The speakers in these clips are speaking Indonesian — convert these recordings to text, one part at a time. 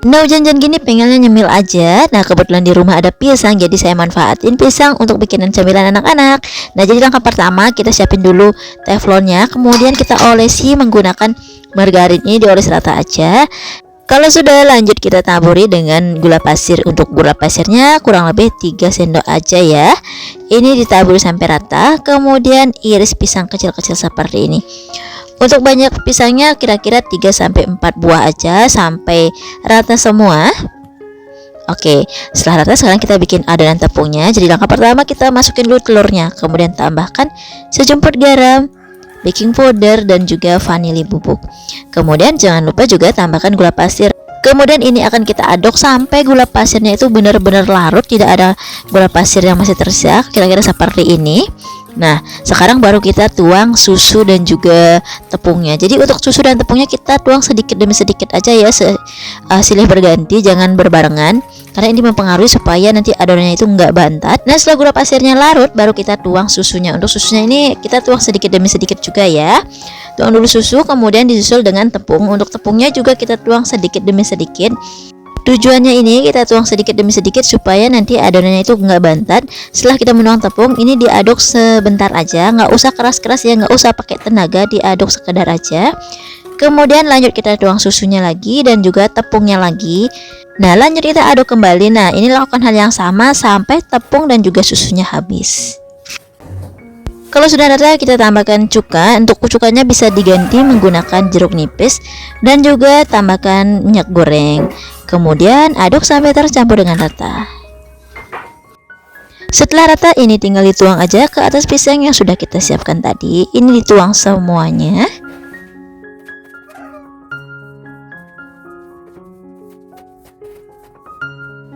Nah, hujan-hujan gini pengennya nyemil aja. Nah, kebetulan di rumah ada pisang, jadi saya manfaatin pisang untuk bikinan cemilan anak-anak. Nah, jadi langkah pertama kita siapin dulu teflonnya, kemudian kita olesi menggunakan margarin. Ini dioles rata aja. Kalau sudah lanjut kita taburi dengan gula pasir. Untuk gula pasirnya kurang lebih 3 sendok aja ya. Ini ditaburi sampai rata, kemudian iris pisang kecil-kecil seperti ini. Untuk banyak pisangnya kira-kira 3-4 buah aja sampai rata semua. Oke, setelah rata sekarang kita bikin adonan tepungnya. Jadi langkah pertama kita masukin dulu telurnya, kemudian tambahkan sejumput garam, baking powder, dan juga vanili bubuk. Kemudian jangan lupa juga tambahkan gula pasir. Kemudian ini akan kita aduk sampai gula pasirnya itu benar-benar larut, tidak ada gula pasir yang masih tersisa, kira-kira seperti ini. Nah, sekarang baru kita tuang susu dan juga tepungnya. Jadi untuk susu dan tepungnya kita tuang sedikit demi sedikit aja ya, silih berganti, jangan berbarengan, karena ini mempengaruhi supaya nanti adonannya itu nggak bantat. Nah, setelah gula pasirnya larut, baru kita tuang susunya. Untuk susunya ini kita tuang sedikit demi sedikit juga ya. Tuang dulu susu, kemudian disusul dengan tepung. Untuk tepungnya juga kita tuang sedikit demi sedikit. Tujuannya ini kita tuang sedikit demi sedikit supaya nanti adonannya itu nggak bantat. Setelah kita menuang tepung, ini diaduk sebentar aja, nggak usah keras-keras ya, nggak usah pakai tenaga, diaduk sekedar aja. Kemudian lanjut kita tuang susunya lagi dan juga tepungnya lagi. Nah, lanjut kita aduk kembali. Nah, ini lakukan hal yang sama sampai tepung dan juga susunya habis. Kalau sudah rata kita tambahkan cuka. Untuk cukanya bisa diganti menggunakan jeruk nipis dan juga tambahkan minyak goreng. Kemudian aduk sampai tercampur dengan rata. Setelah rata ini tinggal dituang aja ke atas pisang yang sudah kita siapkan tadi. Ini dituang semuanya.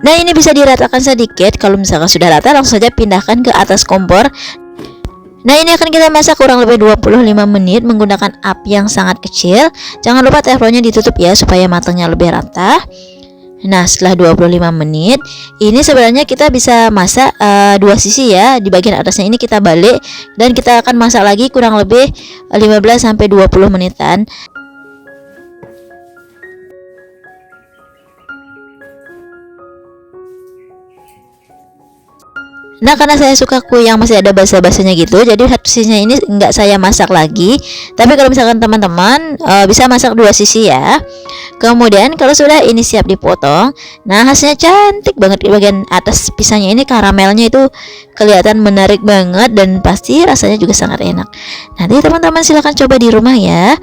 Nah, ini bisa diratakan sedikit. Kalau misalkan sudah rata langsung saja pindahkan ke atas kompor. Nah, ini akan kita masak kurang lebih 25 menit menggunakan api yang sangat kecil. Jangan lupa teflonnya ditutup ya supaya matangnya lebih rata. Nah, setelah 25 menit ini sebenarnya kita bisa masak dua sisi ya. Di bagian atasnya ini kita balik dan kita akan masak lagi kurang lebih 15-20 menitan. Nah, karena saya suka kue yang masih ada basa-basanya gitu, jadi satu sisinya ini nggak saya masak lagi. Tapi kalau misalkan teman-teman bisa masak dua sisi ya. Kemudian kalau sudah ini siap dipotong, nah hasilnya cantik banget. Di bagian atas pisangnya ini karamelnya itu kelihatan menarik banget dan pasti rasanya juga sangat enak. Nanti teman-teman silahkan coba di rumah ya.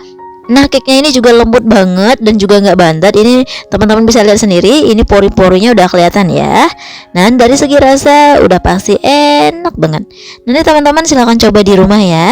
Nah, cake-nya ini juga lembut banget dan juga nggak bantat. Ini teman-teman bisa lihat sendiri, ini pori-porinya udah kelihatan ya. Nah, dari segi rasa udah pasti enak banget. Nanti teman-teman silahkan coba di rumah ya.